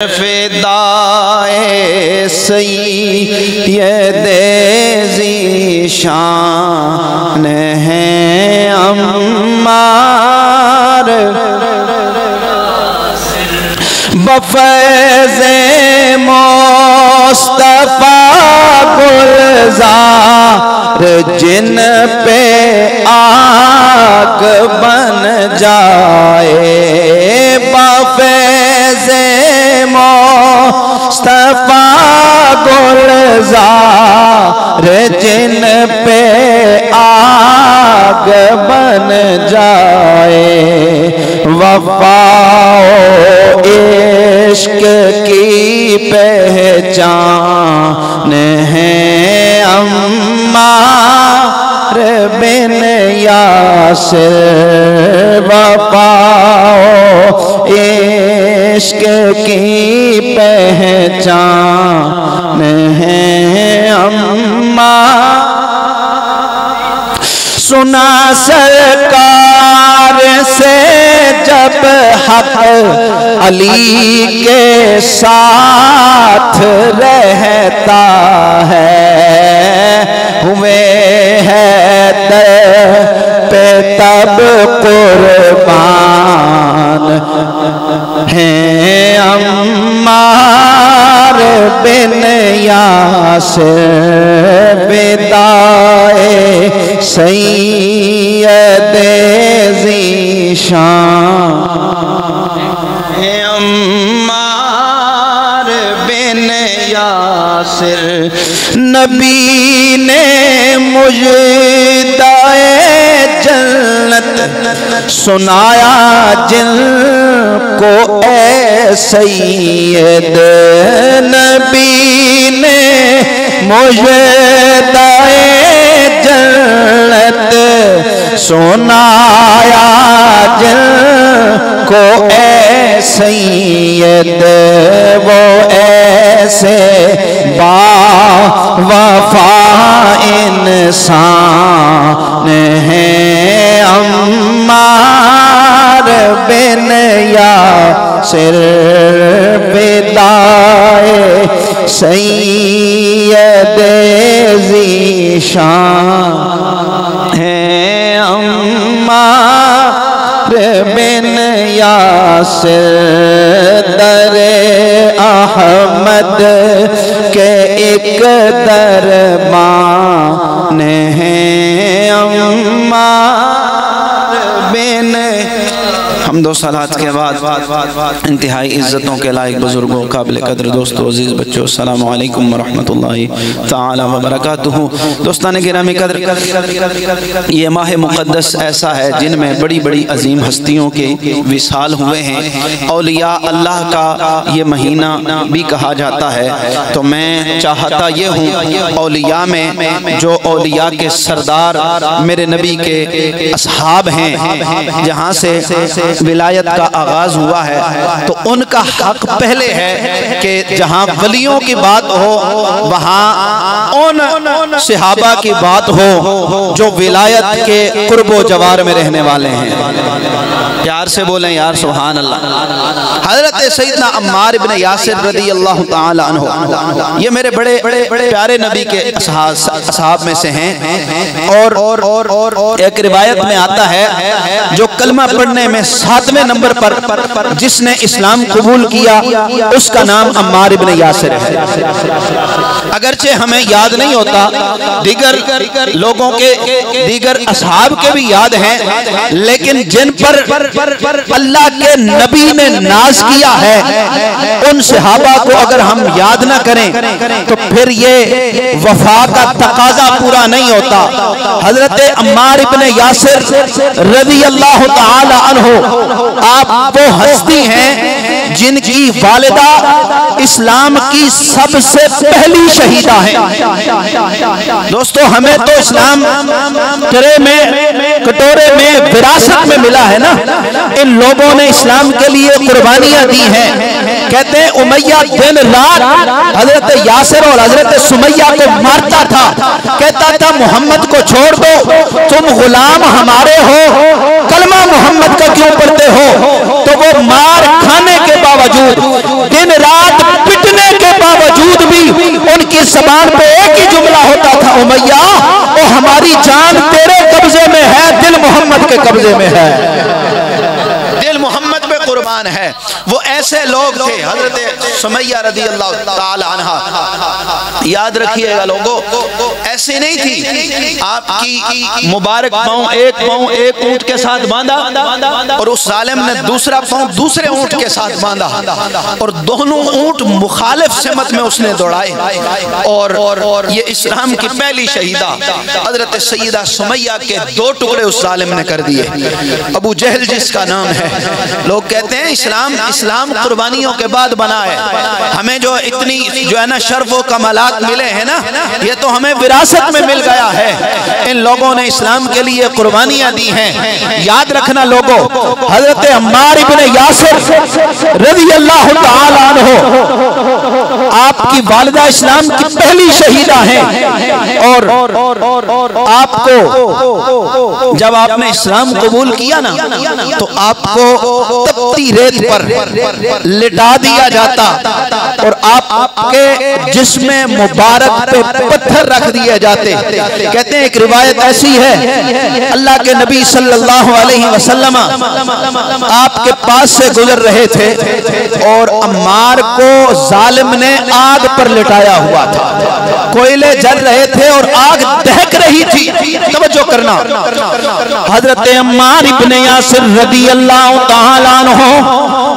फिदाए सय्यदे ज़ीशान है अम्मार बफ़ैज़े मुस्तफ़ा गुलज़ार जिन पे आग बन जाए बफ़ैज़े मुस्तफ़ा गुलज़ार जिन पे आग बन जाए वफ़ाओ इश्क की पहचान है अम्मार बिन यासिर वफ़ाओ इश्क की पहचान है अम्मार। सुना सरकार से जब हक अली के साथ रहता है हुए हैदर पे तब कुर्बान हैं अम्मार बिन यासिर विदाए सय्यदे ज़ीशान हैं अम्मार बिन यासिर। नबी ने मुझदाए जन्नत सुनाया जिनको ए सैयद नबी ने मुझदाए जन्नत सुनाया जिनको ए सैयद वो ऐसे बावफा इंसान हैं अम्मार बिन यासिर विदाए सय्यदे ज़ीशान हैं अम्मार बिन यासिर। दरे अहमद के एक दरबान हैं अम्मार बिन। हमदो सलात के बाद इंतहाई इज़्ज़तों के लायक बुजुर्गों काबिल कदर दोस्तों अजीज़ बच्चों अस्सलामु अलैकुम वरहमतुल्लाहि ताला व बरकातुहू। दोस्तान गिरामी कदर ये माह मुक़द्दस ऐसा है जिनमें बड़ी बड़ी अजीम हस्तियों के विसाल हुए हैं। औलिया अल्लाह का ये महीना भी कहा जाता है। तो मैं चाहता ये हूँ औलिया में जो औलिया के सरदार मेरे नबी के असहाब हैं जहाँ से विलायत का आगाज हुआ है तो उनका हक पहले है कि जहां वलियों की बात हो वहां उन सहाबा की बात हो जो विलायत के कुर्बो जवार में रहने वाले हैं। प्यार से बोलें यार सुभान अल्लाह। हजरत सैयदना अम्मार इब्न यासिर रज़ी अल्लाह ताला अन्हु ये मेरे बड़े प्यारे नबी के असहाब में से हैं। और एक रिवायत में आता है जो कलमा पढ़ने में 7वें नंबर पर जिसने इस्लाम कबूल किया उसका नाम अम्मार इब्न यासिर है। अगरचे हमें याद नहीं होता दीगर लोगों के दीगर असहाब के भी याद हैं लेकिन जिन पर अल्लाह के नबी ने नाज किया है उन सहाबा को अगर हम याद ना करें तो फिर ये वफा का तकाजा पूरा नहीं होता। हजरत अम्मार इब्न यासिर रज़ी अल्लाह ताला अन्हु आप वो हस्ती हैं जिनकी वालिदा इस्लाम की सबसे पहली शहीदा है। दोस्तों हमें तो इस्लाम कटोरे में विरासत में मिला है ना। इन लोगों ने इस्लाम के लिए कुर्बानियां दी हैं। कहते हैं उमैया दिन रात हजरत यासिर और हजरत सुमैया को मारता था। कहता था मोहम्मद को छोड़ दो, तुम गुलाम हमारे हो, कलमा मोहम्मद का क्यों पढ़ते हो। तो वो मार खाने के बावजूद दिन रात जुबान पे एक ही जुमला होता था, उमैया ओ हमारी जान तेरे कब्जे में है, दिल मोहम्मद के कब्जे में है, दिल मोहम्मद पे कुर्बान है। वो ऐसे लोग थे, हजरत सुमैया रदी अल्लाह ताला अन्हा, याद रखिएगा लोगों, ऐसे नहीं थी। आपकी मुबारक पाँव एक ऊंट के साथ बांधा और उस जालिम ने दूसरा पाँव दूसरे ऊंट के साथ बांधा और दोनों ऊंट मुखालिफ सिमत में उसने दौड़ाए और ये इस्लाम की पहली शहीदा हजरत सैयदा सुमैया के 2 टुकड़े उस जालिम ने कर दिए। अबू जहल जिसका नाम है, लोग कहते हैं इस्लाम कुर्बानियों के बाद बना है। हमें जो इतनी जो है ना शर्फ व कमालात मिले हैं ना, ये तो हमें विरासत में मिल गया है। इन लोगों ने इस्लाम के लिए कुर्बानियां दी हैं। याद रखना लोगों, हजरत अम्मार इब्ने यासिर रज़ी अल्लाह तआला अन्हु आपकी वालिदा इस्लाम की पहली शहीदा हैं और आपको जब आपने इस्लाम कबूल किया ना तो आपको तपती रेत पर लिटा दिया जाता और आपके जिस्म मुबारक पे पत्थर रख दिए जाते। कहते हैं एक रिवायत ऐसी है, अल्लाह के नबी सल्लल्लाहु अलैहि वसल्लम आपके पास से गुजर रहे थे और अम्मार को जालिम ने आग पर लिटाया हुआ था। कोयले जल रहे थे और आग दहक रही थी। तवज्जो करना, हजरत अम्मार इब्ने यासिर रज़ी अल्लाह तआला अन्हु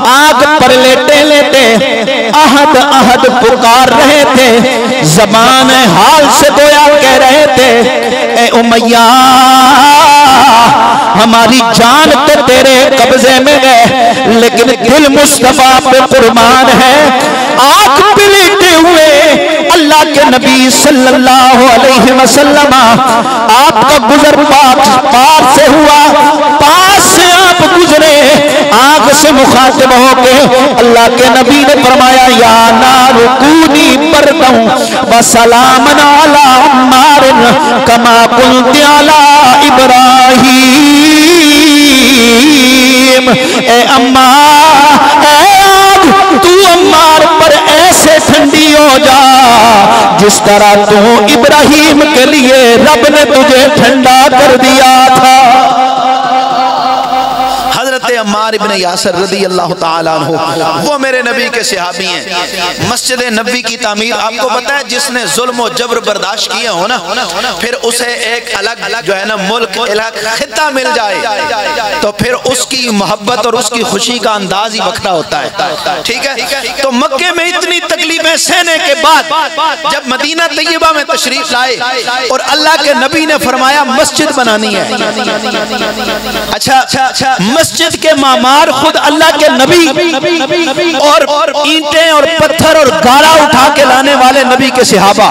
आग पर लेटे लेटे अहद अहद पुकार रहे थे। ज़बान हाल से गोया कह रहे थे, ए उमैया हमारी जान तो तेरे कब्जे में है, लेकिन दिल मुस्तफा पे कुर्बान है। आग पे लेटे हुए अल्लाह के नबी सल्लल्लाहु अलैहि वसल्लम आपका गुजर पार से हुआ, पास से आप गुजरे, आग से मुखातिब होके अल्लाह के नबी ने फरमाया, या नारु कूनी बरदं व सलामन अला अम्मार कमा कुंति अला इब्राहीम। ए अम्मा, तू अम्मार पर ऐसे ठंडी हो जा जिस तरह तू इब्राहिम के लिए रब ने तुझे ठंडा कर दिया था। अम्मार इब्ने यासिर रज़ी अल्लाह ताला अन्हु वो मेरे नबी के सहाबी हैं। मस्जिद नबी की तामीर, आपको पता है जिसने जुल्म और जबर बर्दाश्त किए हो ना, फिर उसे एक अलग जो है ना मुल्क खित्ता मिल जाए तो फिर उसकी मोहब्बत और उसकी खुशी का अंदाज ही बखरा होता है। ठीक है, तो मक्के में इतनी तकलीफें सहने के बाद जब मदीना तैयबा में तशरीफ लाए और अल्लाह के नबी ने फरमाया मस्जिद बनानी है। अच्छा, मस्जिद के मामार खुद अल्लाह के नबी और ईंटें और पत्थर और गारा उठा के लाने वाले नबी के सहाबा।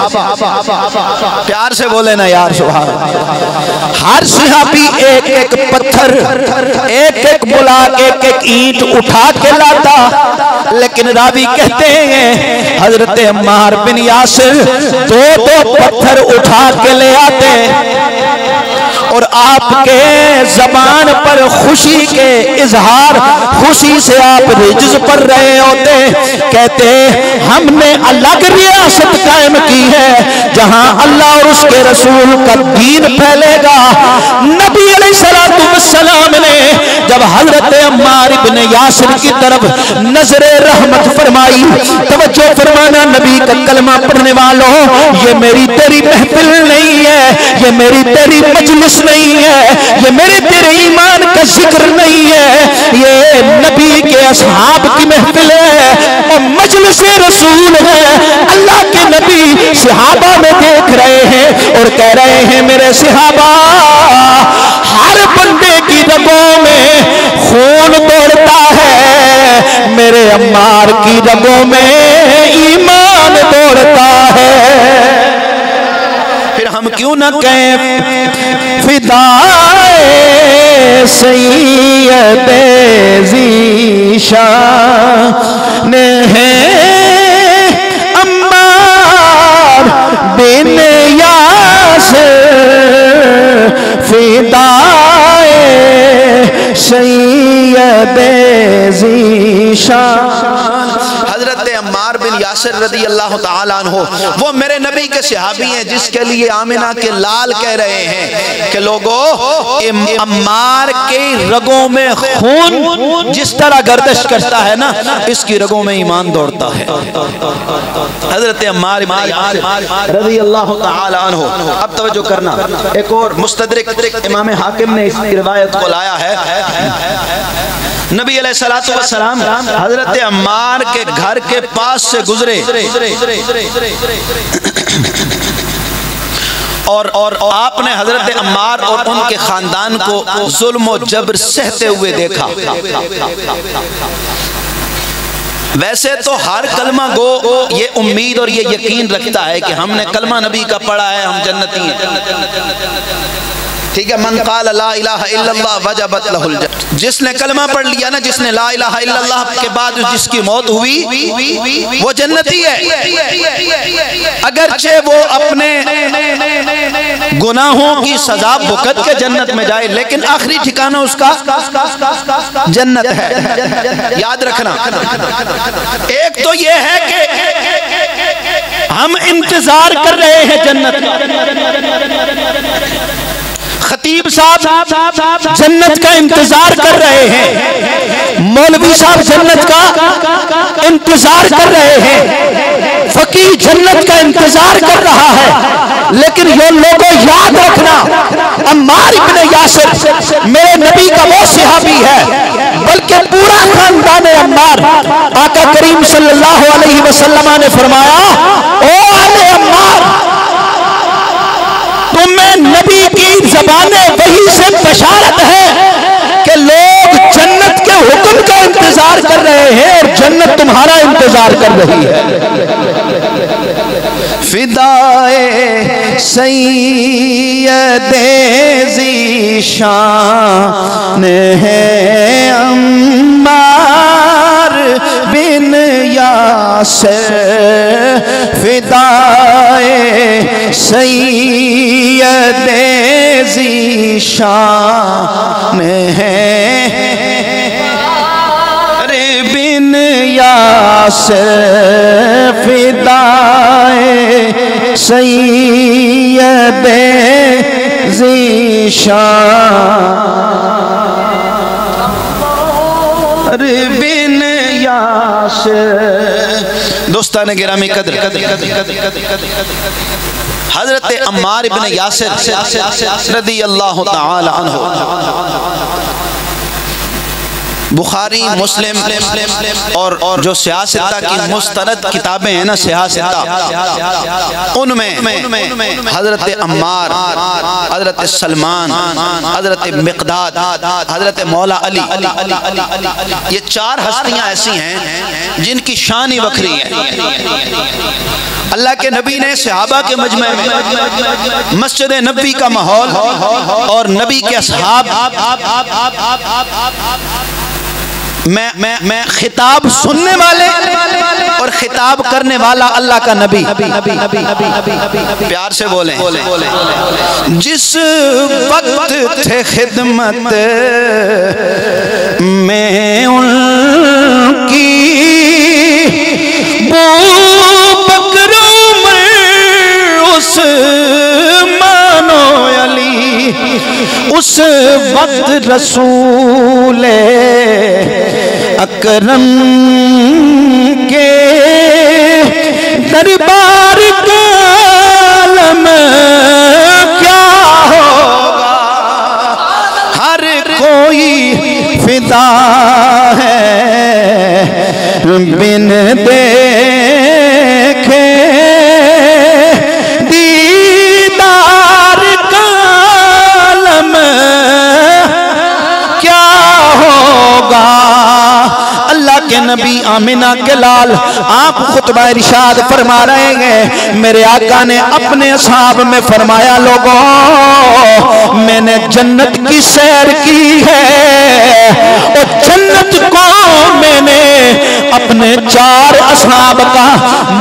प्यार से बोले ना यार सुभान। हर सहाबी एक एक पत्थर, एक एक बुलाक, एक एक ईंट उठा के लाता, लेकिन रावी कहते हैं हजरत अम्मार बिन यासिर 2-2 पत्थर उठा के ले आते और आपके जबान पर खुशी के इजहार, खुशी से आप रिज्ज़ पढ़ रहे होते। कहते हमने अलग रियासत कायम की है जहां अल्लाह और उसके रसूल का दीन फैलेगा। नबी अलैहिस्सलाम ने जब हजरत अम्मार इब्ने यासिर की तरफ नजरे रहमत फरमाई, तवज्जो फरमाना नबी का कलमा पढ़ने वालों, ये मेरी तेरी महफिल नहीं है, ये मेरी तेरी मजलिस नहीं है, ये मेरे तेरे ईमान का जिक्र नहीं है, ये नबी के असहाब की महफिल है और मजलिस रसूल है। अल्लाह के नबी सहाबा में देख रहे हैं और कह रहे हैं मेरे सहाबा, हर बंदे की रगों में खून दौड़ता है, मेरे अम्मार की रगों में ईमान दौड़ता है। फिर हम क्यों ना कहें फिदाए सैयदे ज़ीशान है अम्मार बिन यासिर, फिदाए सैयदे ज़ीशान। हजरत अम्मार अम्मार बिन यासिर रदी अल्लाह ताला अन्हु, वो मेरे नबी के सहाबी हैं जिसके लिए आमिना के लाल कह रहे हैं कि लोगों, अम्मार के रगों में खून जिस तरह गर्दिश करता है ना, इसकी रगों में ईमान दौड़ता है। हजरत अम्मार रज़ी अल्लाह ताला अन्हु। अब तवज्जो करना, एक और मुस्तदरिक इमाम हाकिम ने इस रिवायत को लाया है। नबी अलैहिस्सलातु वस्सलाम हजरत अम्मार के घर के पास से गुजरे और आपने हजरत अम्मार और उनके खानदान को जुल्म और जबर सहते हुए देखा। वैसे तो हर कलमा गो ये उम्मीद और ये यकीन रखता है कि हमने कलमा नबी का पढ़ा है, हम जन्नती हैं। ठीक है, मन क़ाल ला इलाहा इल्लल्लाह वजबत लहुल जन्नह, जिसने कलमा पढ़ लिया ना, जिसने ला इलाहा इल्लल्लाह के बाद जिसकी मौत हुई वो जन्नती है। अगरचे वो अपने गुनाहों की सजा भुगत के जन्नत में जाए, लेकिन आखिरी ठिकाना उसका जन्नत है। याद रखना, एक तो ये है कि हम इंतजार कर रहे हैं जन्नत का, खतीब साहब जन्नत का इंतजार कर रहे हैं, मौलवी साहब जन्नत का इंतजार कर रहे हैं, फकीह जन्नत का इंतजार कर रहा है। लेकिन ये लोगों याद रखना, अम्मार इब्ने यासिर मेरे नबी का वो सहाबी है, बल्कि पूरा खानदान अम्मार। आका करीम सल्लल्लाहु अलैहि वसल्लम ने फरमाया, ओ आले अम्मार, तुम्हें नबी की ज़बाने वही से बशारत है कि लोग जन्नत के हुक्म का इंतजार कर रहे हैं और जन्नत तुम्हारा इंतजार कर रही है। फिदाए सैयदे ज़ीशान है अम्मार बिन यासिर, फिदाए सैयदे ज़ीशान है बिन यासिर, फिदाए सैयदे ज़ीशान बिन यासिर। दोस्तान गिरामी कदर, हजरत अम्मार इब्ने यासिर रज़ी अल्लाह ताला अन्हु, बुखारी मुस्लिम और जो सियासत की मुस्तनद किताबें हैं ना, सियासत, उनमें हजरत अम्मार, हजरत सलमान, हजरत मिक़दाद, हजरत मौला अली, ये चार हस्तियां ऐसी हैं जिनकी शान ही वखरी है। अल्लाह के नबी ने सहाबा के मजमे में मस्जिद नबी का माहौल और नबी के असहाब मैं खिताब सुनने वाले और खिताब करने वाला अल्लाह का नबी, प्यार से बोले, जिस वक्त थे खिदमत में उनकी, बकर उमर उस्मानो अली, उस वक्त रसूल अकरम के दरबार का आलम क्या होगा, हर कोई फिदा है बिन देखे दीदार का आलम क्या होगा। अल्लाह के नबी आमिना के लाल आप खुतबा इरशाद फरमा रहे हैं, मेरे आका ने अपने असहाब में फरमाया, लोगों मैंने जन्नत की सैर की है, और जन्नत को मैंने अपने 4 असहाब का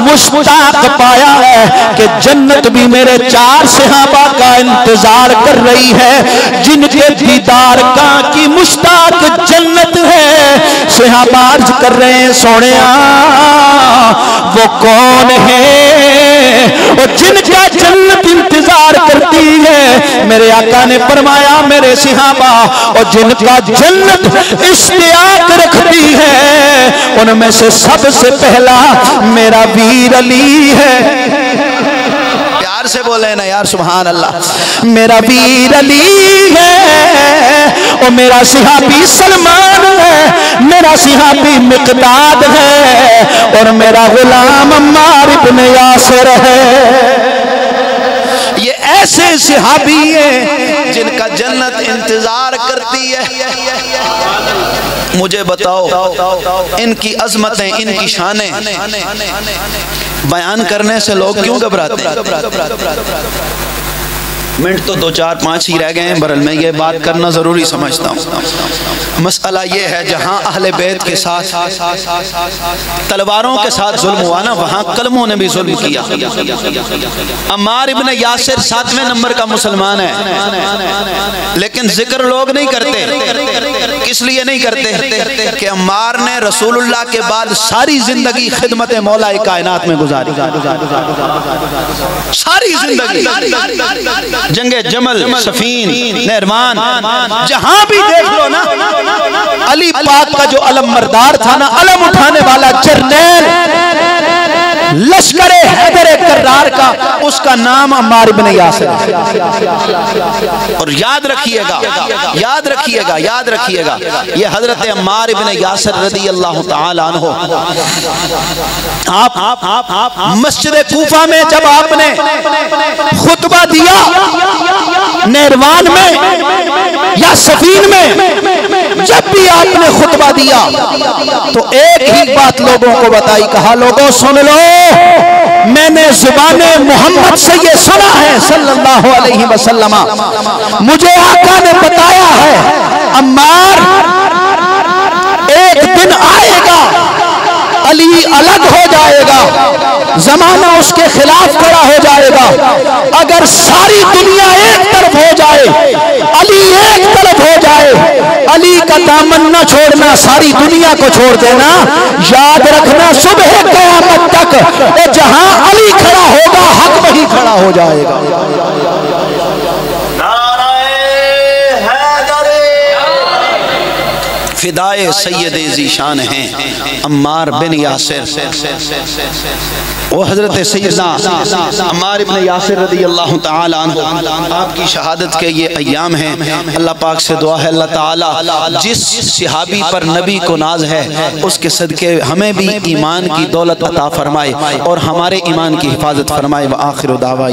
मुश्ताक पाया है कि जन्नत भी मेरे 4 सहाबा का इंतजार कर रही है, जिनके दीदार का की मुश्ताक जन्नत है। सहाबा अर्ज कर रहे हैं, सोनिया वो कौन है और जिनका जन्नत इंतजार करती है? मेरे आका ने फरमाया, मेरे सहाबा और जिनका जन्नत इश्तियाक रखती है उनमें से सबसे पहला मेरा वीर अली है। प्यार से बोले ना यार, सुभान अल्लाह। मेरा वीर अली है और मेरा सहाबी सलमान है, मेरा सहाबी मिक़दाद है और मेरा गुलाम अम्मार इब्न यासिर है। ये ऐसे सहाबी हैं जिनका जन्नत इंतजार करती है। मुझे बताओ, इनकी अजमतें, इनकी शानें बयान करने से लोग क्यों घबराते हैं? मिनट तो 2, 4, 5 ही रह गए हैं, बहरहाल मैं ये बात करना ज़रूरी समझता हूँ। मसला ये है, जहाँ अहले बैत के साथ तलवारों के साथ जुल्म हुआ ना, वहाँ कलमों ने भी जुल्म किया। अम्मार इब्न यासिर 7वें नंबर का मुसलमान है, लेकिन जिक्र लोग नहीं करते। किस लिए नहीं करते? कि अम्मार ने रसूलुल्लाह के बाद सारी जिंदगी खिदमत मौला कायनात में गुजारी, सारी जिंदगी। जंगे जमल, सफीन, नहरवान, जहां भी देख लो ना, अली पाक का जो अलम मर्दार था ना, अलम उठाने वाला जरनैल लश्कर हैदर कर्रार का, उसका नाम अम्मार इब्न यासिर। और याद रखिएगा, याद रखिएगा, याद रखिएगा, ये हजरत अम्मार इब्न यासिर रज़ी अल्लाह तआला अन्हु, आप मस्जिद कूफा में जब आपने खुतबा दिया, नहरवान में या सफीन में, जब भी आपने खुतबा दिया तो एक ही बात लोगों को बताई, कहा लोगों सुन लो, मैंने ज़ुबाने मोहम्मद से ये सुना है सल्लल्लाहु अलैहि वसल्लम, मुझे आका ने बताया है अम्मार एक दिन आएगा, अली अलग हो जाएगा, जमाना उसके खिलाफ खड़ा हो जाएगा। अगर सारी दुनिया एक तरफ हो जाए, अली एक तरफ हो जाए, अली का दामन न छोड़ना, सारी दुनिया को छोड़ देना। याद रखना, सुबह क़यामत तक जहां अली खड़ा होगा, हक वही खड़ा हो जाएगा। फिदाए सैयद ज़ीशान हैं अम्मार बिन यासिर, वो हजरत सैयदना अम्मार इब्न यासिर रज़ी अल्लाह तआला अन्हु, आपकी शहादत के ये अय्याम हैं। अल्लाह पाक से दुआ है, अल्लाह ताला जिस सहाबी पर नबी को नाज है उसके सदके हमें भी ईमान की दौलत अता फरमाए और हमारे ईमान की हिफाजत फरमाए। व आखिर दावा।